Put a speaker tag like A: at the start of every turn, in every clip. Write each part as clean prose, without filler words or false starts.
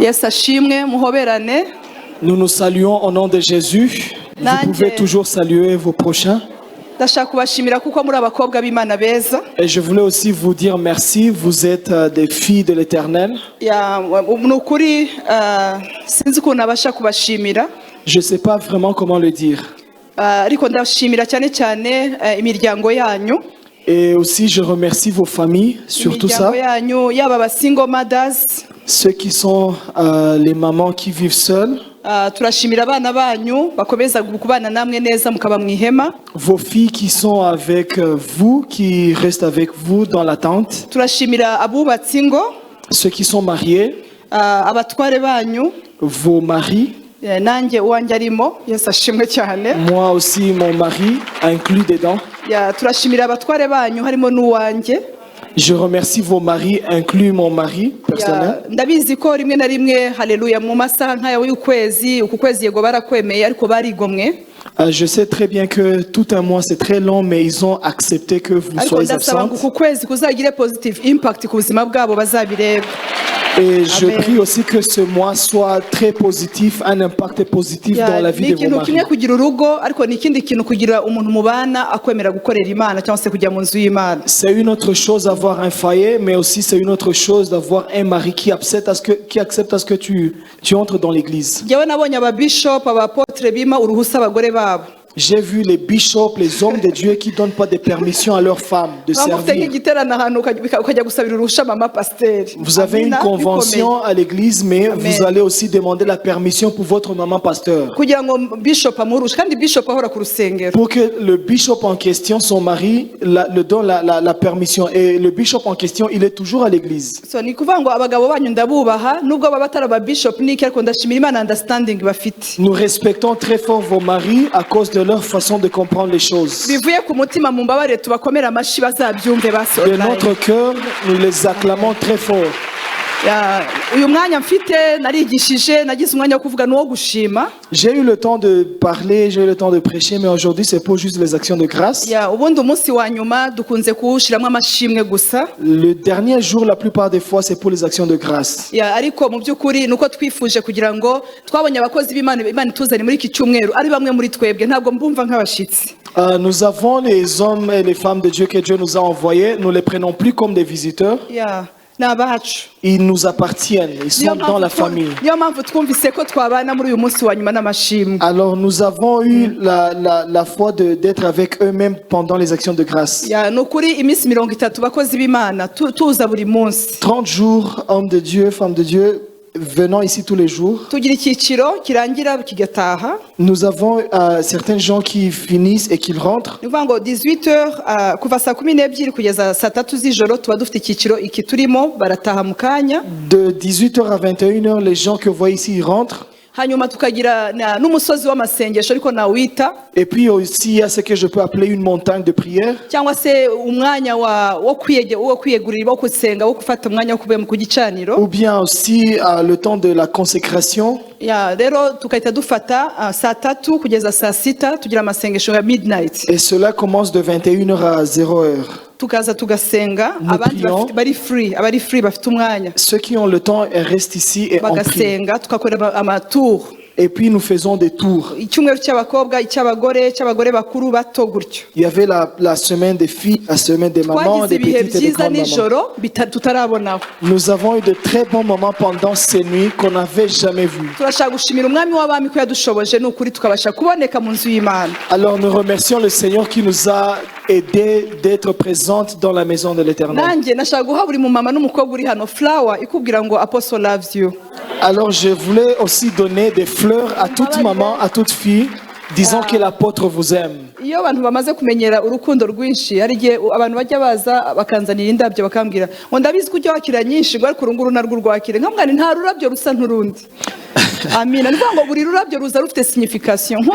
A: Yesu ashimwe muhoberane.
B: Nous nous saluons au nom de Jésus. Vous pouvez toujours saluer vos prochains.
A: Ndashaka kubashimira kuko muri abakobwa b'Imana beza.
B: Et je voulais aussi vous dire merci, vous êtes des filles de l'Éternel.
A: Nukuri sinzi ukuntu nabasha kubashimira.
B: Je ne sais pas vraiment comment le dire.
A: Ariko ndashimira cyane cyane imiryango yanyu.
B: Et aussi je remercie vos familles, surtout ça.
A: Yanyu yaba ba single mothers.
B: Ceux qui sont les mamans qui vivent seules.
A: Turashimira abana banyu bakomeza kubana namwe neza mukaba mu ihema.
B: Vos filles qui sont avec vous, qui restent avec vous dans la tente.
A: Turashimira abubatsi ingo.
B: Ceux qui sont mariés.
A: Abatware banyu.
B: Vos maris.
A: Nanjye uwanjye arimo Yesu ashimwe cyane.
B: Moi aussi mon mari inclus dedans.
A: Turashimira abatware banyu harimo n'uwanjye.
B: Je remercie vos maris, inclus mon mari personnel.
A: Ndabizi ko rimwe na rimwe haleluya mu masaha nk'aya y'ukwezi uku kwezi yego barakwemeye ariko barigomwe.
B: Je sais très bien que tout un mois c'est très long, mais ils ont accepté que vous soyez absents.
A: Uku kwezi kuzagire positive impact ku buzima bwabo bazabireba.
B: Et je prie aussi que ce mois soit très positif, un impact positif dans la vie de vos maris. C'est une autre chose d'avoir un foyer, mais aussi c'est une autre chose d'avoir un mari qui accepte à ce que tu entres dans l'église. J'ai vu les bishops, les hommes de Dieu qui ne donnent pas de permission à leurs femmes de servir. Vous avez une convention à l'église, mais vous allez aussi demander la permission pour votre maman pasteur. Pour que le bishop en question, son mari, le donne la permission. Et le bishop en question, il est toujours à l'église. Nous respectons très fort vos maris à cause de leur façon de comprendre les choses. De notre cœur, nous les acclamons très fort. J'ai eu le temps de parler, j'ai eu le temps de prêcher, mais aujourd'hui c'est pour juste les actions de grâce. Le dernier jour, la plupart des fois, c'est pour les actions de grâce. Nous avons les hommes et les femmes de Dieu que Dieu nous a envoyés, nous ne les prenons plus comme des visiteurs. Ils nous appartiennent, ils sont dans la famille. Alors nous avons eu la foi d'être avec eux-mêmes pendant les actions de grâce. 30 jours, hommes de Dieu, femmes de Dieu, venant ici tous les jours. Nous avons certains gens qui finissent et qui rentrent. De 18h à 21h, les gens que vous voyez ici, ils rentrent. Et puis aussi il y a ce que je peux appeler une montagne de prière. Ou bien aussi le temps de la consécration. Et cela commence de 21h à 0h. Ceux qui ont le temps restent ici et on prie. Et puis nous faisons des tours. Il y avait la semaine des filles, la semaine des mamans, des petites et des grandes mamans. Nous avons eu de très bons moments pendant ces nuits qu'on n'avait jamais vus. Alors nous remercions le Seigneur qui nous a aidés d'être présentes dans la maison de l'Éternel. Alors je voulais aussi donner des fleurs à toute maman, à toute fille, disant que l'apôtre vous aime.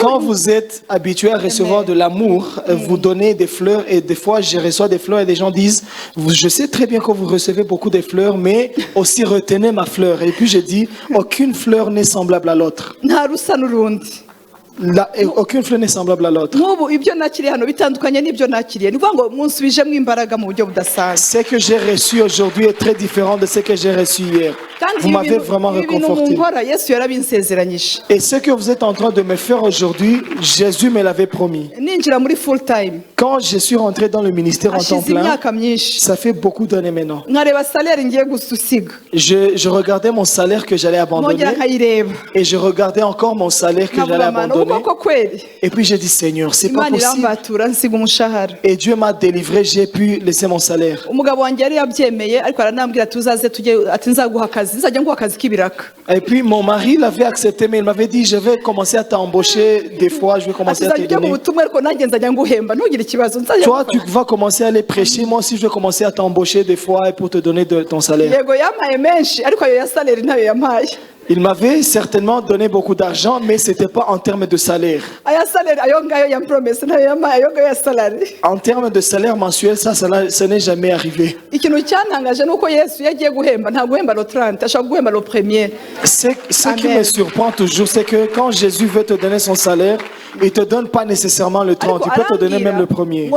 B: Quand vous êtes habitué à recevoir de l'amour, vous donnez des fleurs et des fois je reçois des fleurs et des gens disent je sais très bien que vous recevez beaucoup de fleurs mais aussi retenez ma fleur. Et puis je dis aucune fleur n'est semblable à l'autre. Aucune fleur n'est semblable à l'autre. Ce que j'ai reçu aujourd'hui est très différent de ce que j'ai reçu hier. Vous m'avez vraiment réconforté. Et ce que vous êtes en train de me faire aujourd'hui, Jésus me l'avait promis. Quand je suis rentré dans le ministère en temps plein, ça fait beaucoup d'années maintenant. Je regardais mon salaire que j'allais abandonner et je regardais encore mon salaire que j'allais abandonner. Et puis j'ai dit, Seigneur, c'est pas possible. Et Dieu m'a délivré, j'ai pu laisser mon salaire. Et puis mon mari l'avait accepté, mais il m'avait dit, je vais commencer à t'embaucher des fois, je vais commencer à te donner. Toi, tu vas commencer à aller prêcher, moi aussi je vais commencer à t'embaucher des fois pour te donner de ton salaire. Il m'avait certainement donné beaucoup d'argent, mais ce n'était pas en termes de salaire. En termes de salaire mensuel, ça n'est jamais arrivé. Ce qui me surprend toujours, c'est que quand Jésus veut te donner son salaire, il ne te donne pas nécessairement le 30, il peut te donner même le premier.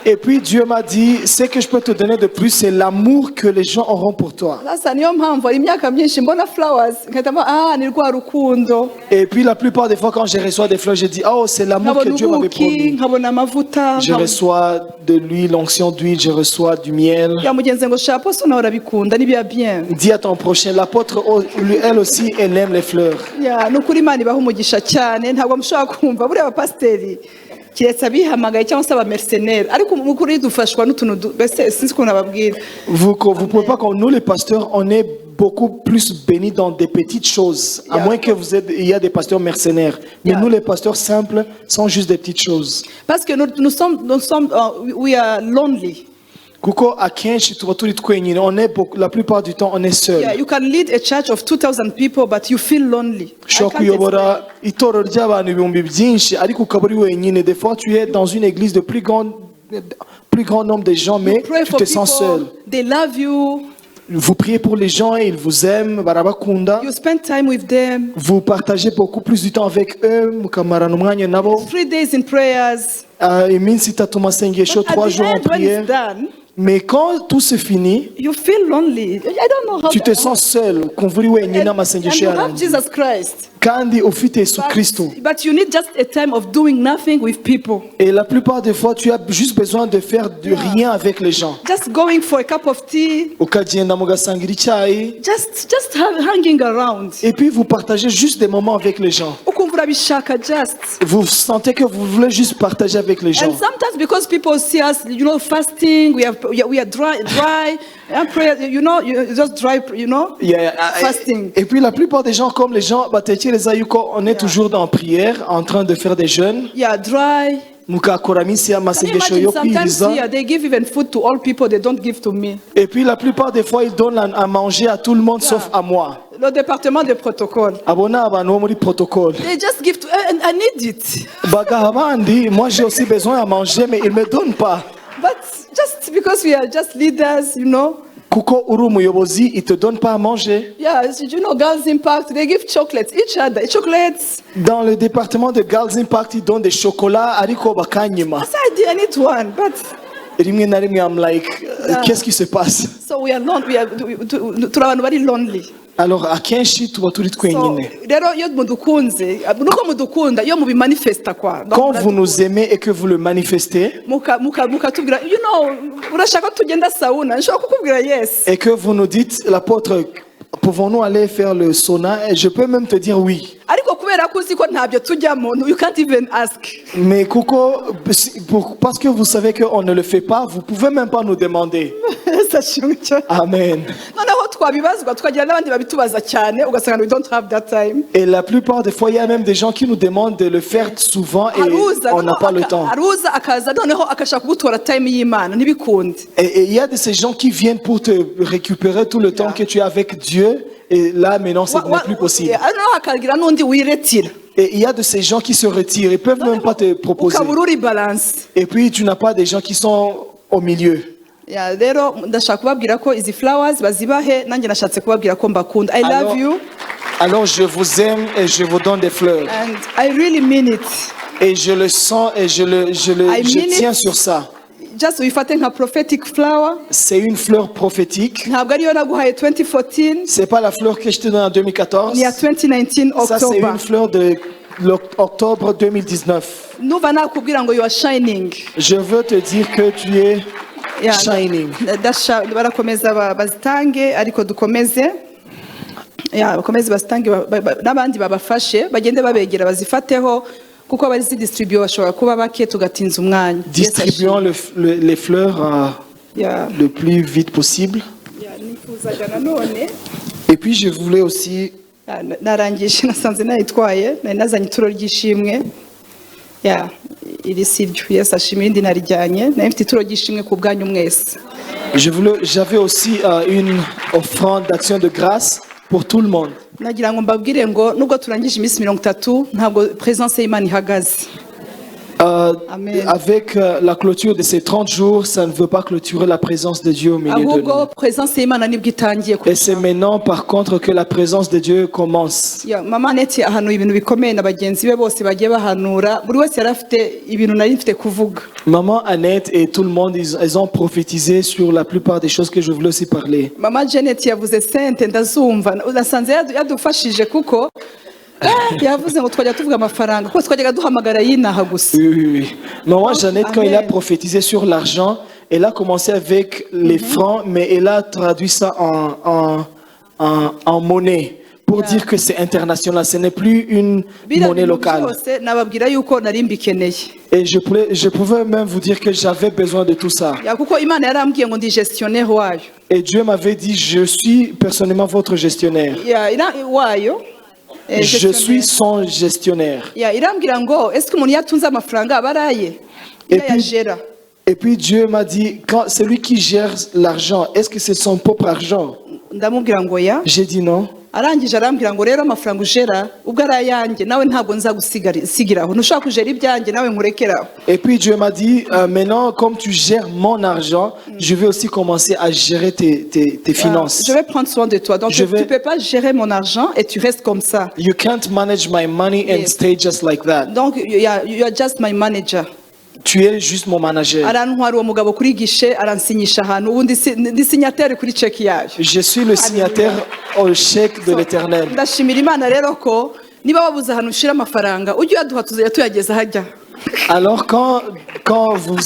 B: Et puis Dieu m'a dit, ce que je peux te donner de plus, c'est l'amour que les gens auront pour toi. Et puis la plupart des fois quand je reçois des fleurs, je dis, oh, c'est l'amour que Dieu m'avait promis. Je reçois de l'huile, l'onction d'huile, je reçois du miel. Dis à ton prochain, l'apôtre, elle aussi, elle aime les fleurs. Vous pouvez pas, comme nous les pasteurs, on est beaucoup plus bénis dans des petites choses, à moins que il y a des pasteurs mercenaires. Mais nous les pasteurs simples sont juste des petites choses.
A: Parce que nous sommes we are lonely.
B: On est la plupart du temps on est seul.
A: Yeah, you can lead a church of 2,000 people, but you feel lonely.
B: Des fois tu es dans une église de plus grand nombre de gens, mais tu te sens seul.
A: They love you.
B: Vous priez pour les gens et ils vous aiment.
A: You spend time with them.
B: Vous partagez beaucoup plus du temps avec eux.
A: 3 days in prayers.
B: 3 jours en prière. Mais quand tout se finit,
A: you feel lonely. I don't know how
B: tu te sens seul.
A: And you have Jesus Christ.
B: But
A: you need just a time of doing nothing with people.
B: Et la plupart des fois, tu as juste besoin de faire de rien avec les gens.
A: Just going for a cup of tea. Just hanging around.
B: Et puis vous partagez juste des moments avec les gens. Vous sentez que vous voulez juste partager avec les gens.
A: And sometimes because people see us, fasting, we are dry. And prayer, just dry, fasting.
B: Et puis la plupart des gens, comme les gens, on est toujours dans prière, en train de faire des jeûnes.
A: Yeah, dry. Sometimes here they give even food to all people, they don't give to me.
B: Et puis la plupart des fois, ils donnent à manger à tout le monde sauf à moi.
A: Le département de protocole. They just give to, and I need it.
B: Moi j'ai aussi besoin à manger, mais ils me donnent pas.
A: But just because we are just leaders,
B: Kuko uru muyobozi, ils te donnent pas à manger.
A: Yeah, Girls Impact, they give chocolates, each other, chocolates.
B: Dans le département de Girls Impact, ils donnent des chocolats, ariko bakanyima.
A: I need one, but
B: I'm like, qu'est-ce qui se passe?
A: So we are lonely. Very lonely.
B: Alors akenshi tuba turi twenyine. Quand vous nous aimez et que vous le manifestez, et que vous nous dites, l'apôtre, pouvons-nous aller faire le sauna? Et je peux même te dire oui. Mais parce que vous savez qu'on ne le fait pas, vous pouvez même pas nous demander. Amen. Et la plupart des fois, il y a même des gens qui nous demandent de le faire souvent et on n'a pas le temps. Et il y a de ces gens qui viennent pour te récupérer tout le temps que tu as avec Dieu. Et là, maintenant, ce n'est plus possible. Et il y a de ces gens qui se retirent. Ils ne peuvent même pas te proposer. Et puis, tu n'as pas des gens qui sont au milieu. Alors je vous aime et je vous donne des fleurs.
A: And I really mean it.
B: Et je le sens et je tiens sur ça.
A: Just uyifate nka prophetic flower.
B: C'est une fleur prophétique.
A: Ntabwo ariyo naguhaye 2014.
B: C'est pas la fleur que je te donne en 2014.
A: Ni ya 2019 October.
B: Ça c'est une fleur de l'octobre 2019.
A: Nuva nakubwira ngo you are shining.
B: Je veux te dire que tu es shining.
A: Barakomeza bazitange ariko dukomeze. Bakomeze bazitange n'abandi babafashe bagende babegera bazifateho.
B: Distribuons les fleurs le plus vite possible. Et puis je voulais aussi j'avais aussi une offrande d'action de grâce pour tout le monde.
A: Nagira ngo mbabwire ngo nubwo turangije iminsi 30 ntabwo présence y'Imana ihagaze.
B: Avec la clôture de ces 30 jours, ça ne veut pas clôturer la présence de Dieu au milieu de nous. Et c'est maintenant par contre que la présence de Dieu commence.
A: Maman Annette ahanuye ibintu bikomeye na bagenzi be bose bagiye bahanura buri wese yarafite ibintu nari mfite kuvuga.
B: Maman Annette et tout le monde ils ont prophétisé sur la plupart des choses que je voulais aussi parler.
A: Maman Janet yavuze sente ndazumva unasanze yadufashije kuko yavuze ngo twajya tuvuga amafaranga kuko twajyaga duhamagara yinaha gusa.
B: Oui. Maman Janet quand il a prophétisé sur l'argent, elle a commencé avec les francs mais elle a traduit ça en monnaie. Pour dire que c'est international, ce n'est plus une monnaie locale. Et je pouvais même vous dire que j'avais besoin de tout ça. Et Dieu m'avait dit, je suis personnellement votre gestionnaire. Je suis son gestionnaire. Et puis Dieu m'a dit, quand celui qui gère l'argent, est-ce que c'est son propre argent? J'ai dit non.
A: arangije arambwira ngo rero amafaranga ujera ubwo ari ayanjye nawe ntabwo nzagusigiraho ntushaka kujera ibyanjye nawe nkurekeraho.
B: Et puis Dieu m'a dit maintenant comme tu gères mon argent, je vais aussi commencer à gérer tes finances.
A: Je vais prendre soin de toi. Donc tu peux pas gérer mon argent et tu restes comme ça.
B: You can't manage my money and stay just like that.
A: Donc you are just my manager.
B: Tu es juste mon manager. Je suis le signataire au chèque de l'Éternel. Alors quand vous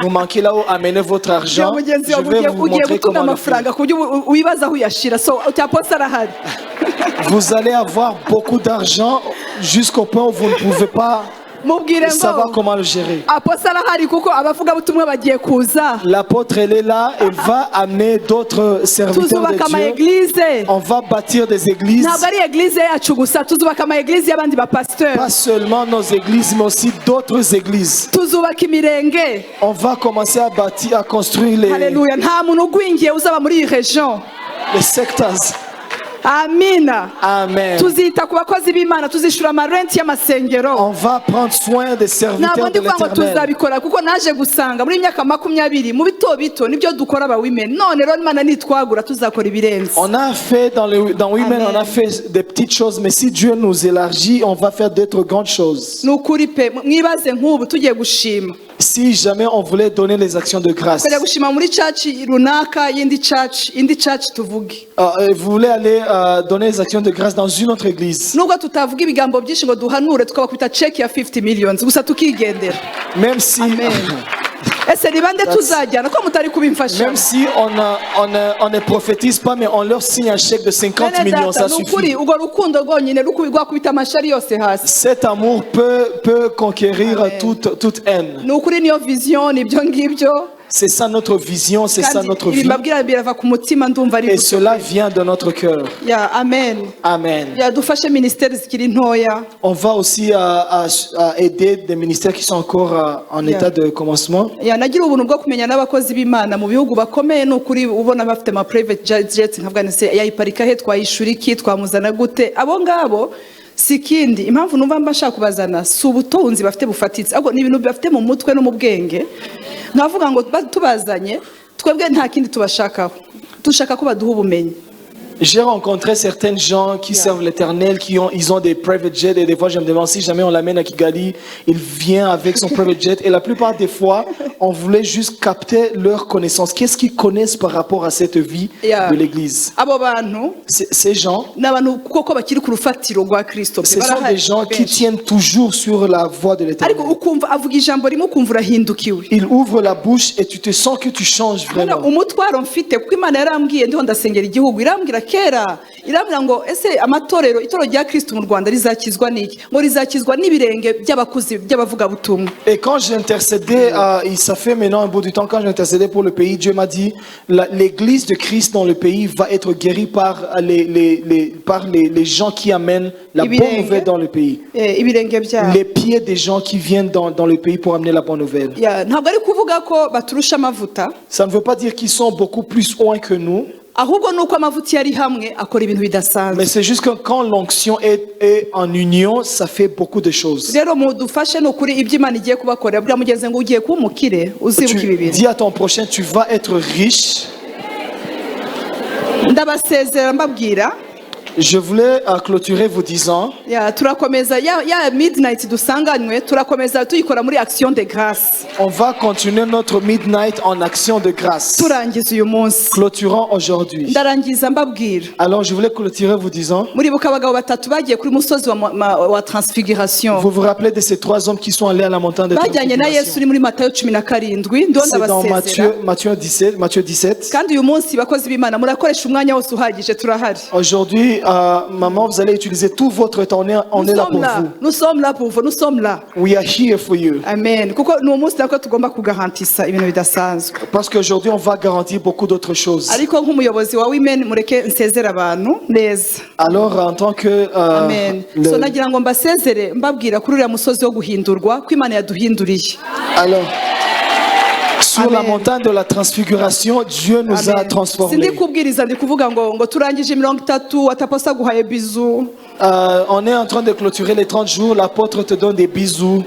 B: manquez là où amenez votre argent, je vais vous montrer comment le faire. Vous allez avoir beaucoup d'argent jusqu'au point où vous ne pouvez pas savoir comment le gérer. L'apôtre elle est là, elle va amener d'autres serviteurs de Dieu. On va bâtir des églises. Pas seulement nos églises, mais aussi d'autres églises. On va commencer à bâtir, à construire les secteurs.
A: Amina.
B: Amen. On va prendre soin des serviteurs de l'Éternel. On a fait dans Women, on a fait des petites choses, mais si Dieu nous élargit, on va faire d'autres grandes choses. Si jamais on voulait donner les actions de grâce, vous voulez aller donner les actions de grâce dans une autre église, même si même si on ne prophétise pas, mais on leur signe un chèque de 50 millions, ça suffit. Cet amour peut conquérir toute haine. C'est ça notre vision, c'est ça notre vie. Et cela vient de notre cœur.
A: Amen.
B: Amen. On va aussi aider des ministères qui sont encore en état de commencement.
A: Sikindi impamvu numva mbashaka kubazana subutunzi bafite bufatitse ahubwo ni ibintu bafite mu mutwe no mu bwenge navuga ngo tubazanye twebwe nta kindi tubashakaho dushaka ko baduha ubumenyi
B: J'ai rencontré certains gens qui servent l'Éternel, ils ont des private jets et des fois je me demande si jamais on l'amène à Kigali, il vient avec son private jet et la plupart des fois on voulait juste capter leur connaissance. Qu'est-ce qu'ils connaissent par rapport à cette vie de l'Église? Ces gens, ce sont des gens qui tiennent toujours sur la voie de l'Éternel. Ils ouvrent la bouche et tu te sens que tu changes vraiment.
A: Kera irambira ngo ese amatorero itoro rya Kristo mu Rwanda rizakizwa niki ngo rizakizwa n'ibirenge by'abakuzi by'abavuga butumwa.
B: Et quand j'intercédais ça fait maintenant un bout de temps quand j'intercédais pour le pays, Dieu m'a dit l'église de Christ dans le pays va être guérie par les gens qui amènent la bonne nouvelle dans le pays. Les pieds des gens qui viennent dans le pays pour amener la bonne nouvelle. Ça ne veut pas dire qu'ils sont beaucoup plus loin que nous. Mais c'est juste que quand l'onction est en union, ça fait beaucoup de choses. Dis à ton prochain, tu vas être riche. Je voulais clôturer vous disant on va continuer notre midnight en action de grâce. Clôturons aujourd'hui. Alors je voulais clôturer vous disant vous vous rappelez de ces 3 hommes qui sont allés à la montagne de transfiguration. C'est dans Matthieu 17. Aujourd'hui maman, vous allez utiliser tout votre temps. On est là pour vous.
A: Nous sommes là pour vous. Nous sommes là.
B: We are here for you.
A: Amen.
B: Parce qu'aujourd'hui, on va garantir beaucoup d'autres choses. Alors, en tant que alors, sur la montagne de la transfiguration, Dieu nous a transformés. On est en train de clôturer les 30 jours. L'apôtre te donne des bisous.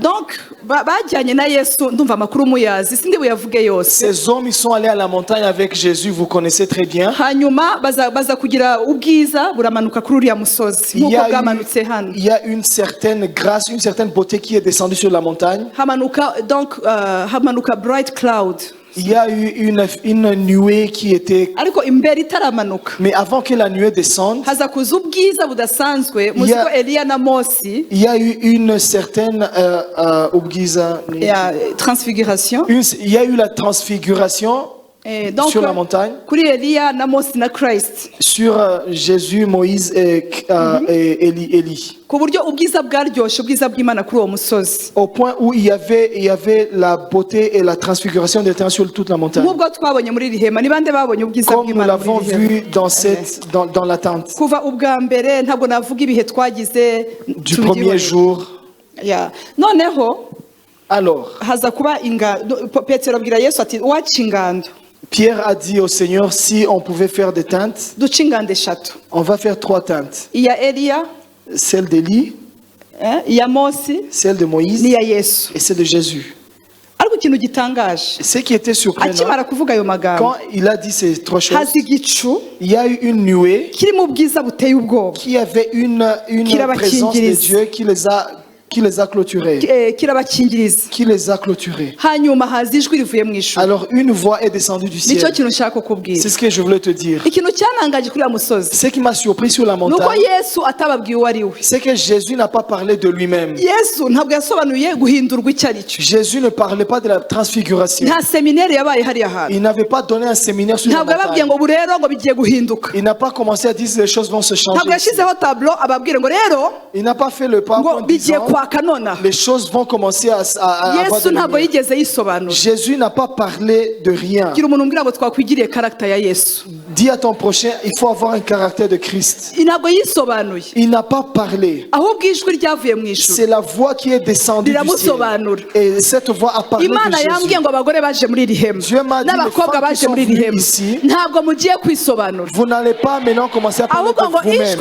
A: Donc,
B: ces hommes, ils sont allés à la montagne avec Jésus, vous connaissez très bien. Il y a une certaine grâce, une certaine beauté qui est descendue sur la montagne. Il y a eu une nuée qui était... Mais avant que la nuée descende, il y a eu une certaine
A: transfiguration.
B: Il y a eu la transfiguration sur la montagne. Sur Jésus, Moïse et Élie. Au point où il y avait la beauté et la transfiguration de l'Éternel sur toute la montagne. Comme nous l'avons vu dans la tente. Du premier jour. Alors, Pierre a dit au Seigneur, si on pouvait faire des tentes, on va faire 3 tentes.
A: Il y a Elia,
B: celle d'Élie, celle de Moïse et celle de Jésus. Ce qui était surprenant, quand il a dit ces 3 choses, il y a eu une nuée qui avait une présence de Dieu qui les a clôturés. Qui les a clôturés. Alors une voix est descendue du ciel. C'est ce que je voulais te dire. Ce qui m'a surpris sur la montagne, c'est que Jésus n'a pas parlé de lui-même. Jésus ne parlait pas de la transfiguration. Il n'avait pas donné un séminaire sur la montagne. Il n'a pas commencé à dire que les choses vont se changer. Il n'a pas fait le pas en disant les choses vont commencer à avoir de lumière. Jésus n'a pas parlé de rien. Dis à ton prochain, il faut avoir un caractère de Christ. Il n'a pas parlé. C'est la voix qui est descendue du ciel. Et cette voix a parlé de Jésus. Dieu m'a dit, les femmes qui sont venues ici, vous n'allez pas maintenant commencer à parler de vous-même.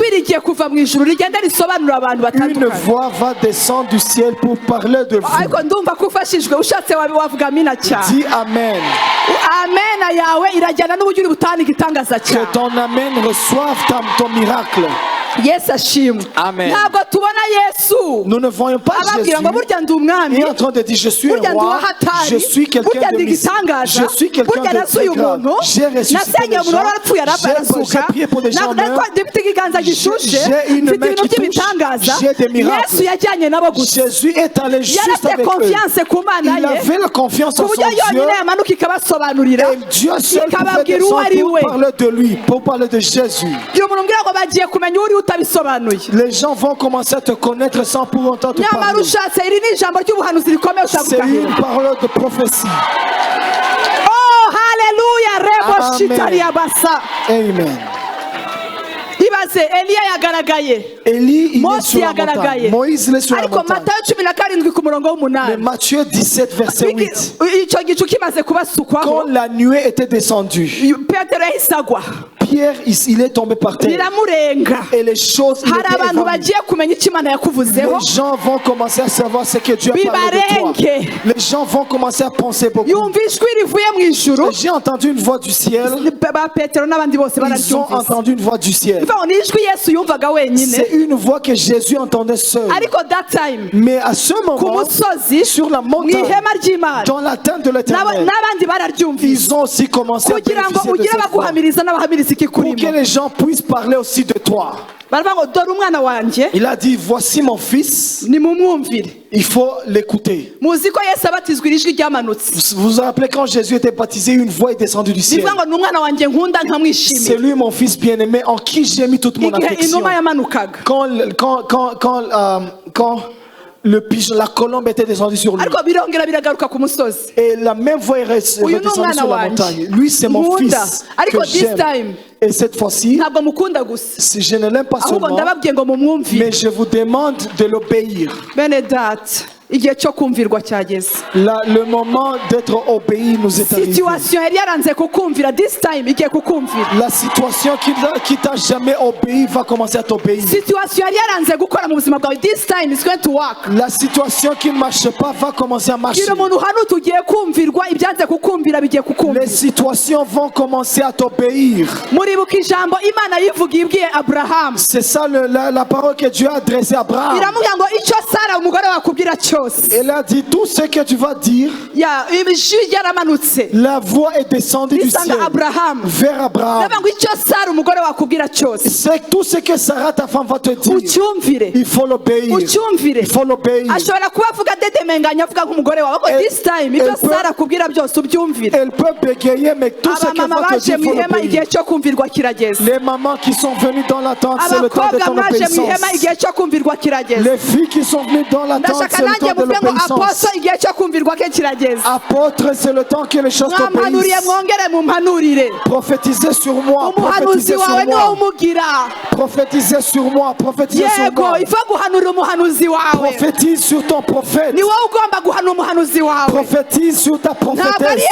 B: Une voix va descendre du ciel pour parler de vous. Dis Amen. Que ton amen reçoive ton miracle.
A: Yes, ashimwe.
B: Amen.
A: Ntabwo tubona Yesu.
B: Nous ne voyons pas Jésus. Il est en train de dire je suis un roi, je suis quelqu'un de mystère, je suis quelqu'un de très grand. J'ai ressuscité les gens, j'ai prié pour des gens morts, j'ai une main qui touche, j'ai des miracles. Jésus est allé juste avec eux. Il avait la confiance en son Dieu, et Dieu seul pouvait descendre pour parler de lui, pour parler de Jésus. Les gens vont commencer à te connaître sans pour autant te parler. C'est une parole de prophétie.
A: Oh, hallelujah.
B: Amen.
A: Élie,
B: il est sur la montagne. Moïse, il est sur la montagne. Mais Matthieu 17, verset 8. Quand la nuée était descendue, Pierre, il est tombé par terre. Et les choses, les gens vont commencer à savoir ce que Dieu a parlé de toi. Les gens vont commencer à penser beaucoup. J'ai entendu une voix du ciel. Ils ont entendu une voix du ciel. C'est une voix que Jésus entendait seul. Mais à ce moment, sur la montagne, dans la tente de l'Éternel, ils ont aussi commencé à bénéficier de cette voix. Pour que les gens puissent parler aussi de toi. Il a dit, voici mon fils. Il faut l'écouter. Vous vous rappelez quand Jésus était baptisé, une voix est descendue du ciel. C'est lui mon fils bien-aimé en qui j'ai mis toute mon affection. Quand la colombe était descendue sur lui. Et la même voix est redescendue sur la montagne. Lui, c'est mon fils que j'aime. Et cette fois-ci, je ne l'aime pas seulement, mais je vous demande de l'obéir. Le moment d'être obéi nous est arrivé. La situation qui t'a jamais obéi va commencer à t'obéir. La situation qui ne marche pas va commencer à marcher. Les situations vont commencer à t'obéir. C'est ça la parole que Dieu a adressée à Abraham. Elle a dit tout ce que tu vas dire. La voix est descendue du ciel vers Abraham. C'est tout ce que Sarah ta femme va te dire. Il faut l'obéir. Il faut l'obéir. Elle peut bégayer, mais tout ce qu'elle va te dire, il faut l'obéir. Les mamans qui sont venues dans la tente, c'est le temps de ton obéissance. Les filles qui sont venues dans la tente, c'est le temps de l'obéissance. Apôtre, c'est le temps que les choses t'obéissent. Prophétisez sur moi. Prophétisez sur moi. Prophétisez sur moi. Prophétisez sur moi. Prophétise sur ton prophète. Prophétise sur ta prophétesse.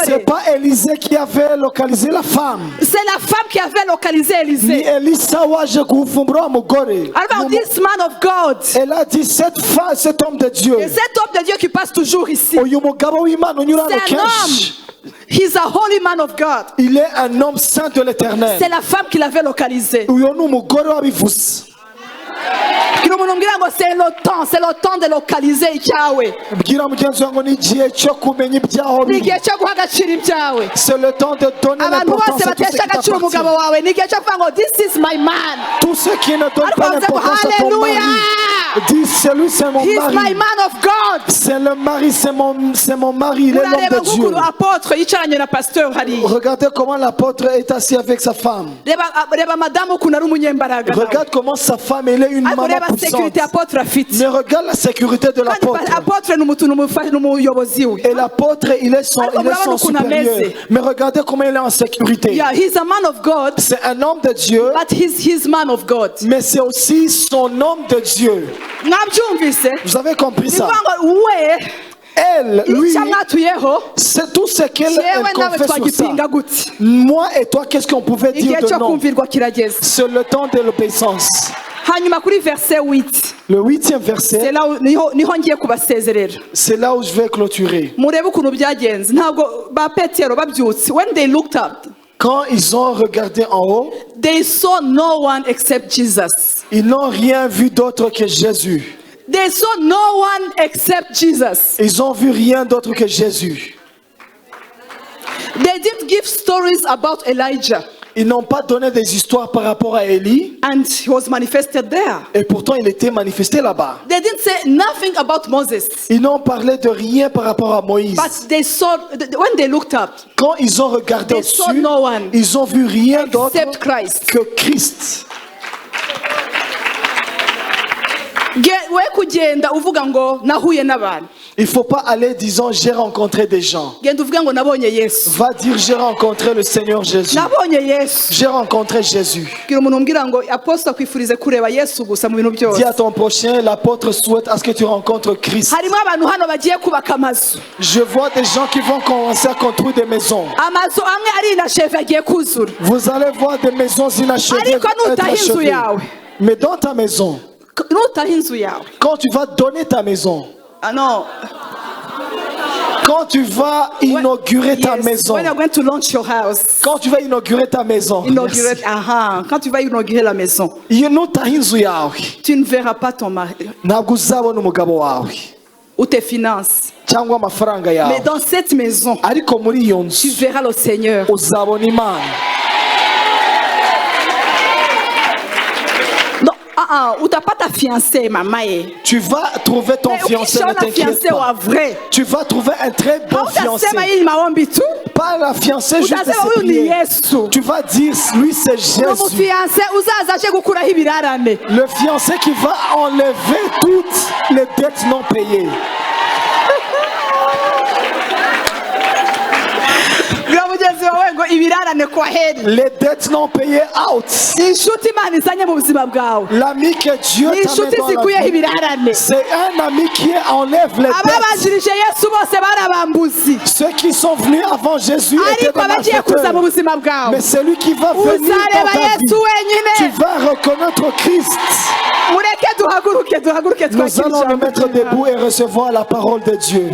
B: C'est pas Élisée qui avait localisé la femme.
A: C'est la femme qui avait localisé Élisée.
B: This man of God. Elle a dit cet homme de Dieu.
A: Et cet homme de Dieu qui passe toujours ici. C'est un homme. He's a holy man of God.
B: Il est un homme saint de l'Éternel.
A: C'est la femme qui l'avait localisé. C'est le temps de localiser Yahweh.
B: C'est le temps de donner l'importance à tout ce qui t'appartient.
A: This is my man.
B: Tout ce qui ne donne pas l'importance à ton mari, dis celui c'est mon mari.
A: He's my man of God.
B: C'est le mari, c'est mon mari, il est l'homme de Dieu. Regardez comment l'apôtre est assis avec sa femme. Regarde comment sa femme, elle est une maman puissante. Mais regarde la sécurité de l'apôtre. Et l'apôtre, il est son supérieur. Mais regardez comment il est en sécurité.
A: He's a man of God.
B: C'est un homme de Dieu.
A: But he's his man of God.
B: Mais c'est aussi son homme de Dieu. Vous avez compris ça? Elle, lui, c'est tout ce qu'elle confesse sur ça. Moi et toi, qu'est-ce qu'on pouvait dire de non? C'est le temps de l'obéissance. Le 8e verset, c'est là où je vais clôturer.
A: When they looked up,
B: Quand ils ont regardé en haut,
A: they saw no one except Jesus.
B: Ils n'ont rien vu d'autre que Jésus.
A: They saw no one except Jesus.
B: Ils ont vu rien d'autre que Jésus.
A: They didn't give stories about Elijah.
B: Ils n'ont pas donné des histoires par rapport à Élie.
A: And he was manifested there.
B: Et pourtant il était manifesté là-bas.
A: They didn't say nothing about Moses.
B: Ils n'ont parlé de rien par rapport à Moïse.
A: But they saw, when they looked up,
B: quand ils ont regardé au-dessus,
A: no one
B: ils ont vu rien d'autre que Christ. Il ne faut pas aller disant j'ai rencontré des gens. Va dire j'ai rencontré le Seigneur Jésus. J'ai rencontré Jésus. Dis à ton prochain, l'apôtre souhaite à ce que tu rencontres Christ. Je vois des gens qui vont commencer à construire des maisons. Vous allez voir des maisons inachevées être achevées. Mais dans ta maison, quand tu vas donner ta maison, quand tu vas inaugurer ta maison, quand tu vas inaugurer ta maison,
A: quand tu vas inaugurer la maison, tu ne verras pas ton mari ou tes finances. Mais dans cette maison, tu verras le Seigneur. pas ta fiancée, maman.
B: Tu vas trouver ton fiancé, ne t'inquiète pas. Tu vas trouver un très bon fiancé. Pas la fiancée juste de ses prières. Tu vas dire, lui c'est Jésus. Le fiancé qui va enlever toutes les dettes non payées. Les dettes non payées out. L'ami que Dieu t'a mis dans la vie, c'est un ami qui enlève les dettes. Ceux qui sont venus avant Jésus étaient dans la fauteuil. Mais celui qui va venir dans ta vie, tu vas reconnaître Christ. Nous allons nous mettre debout et recevoir la parole de Dieu.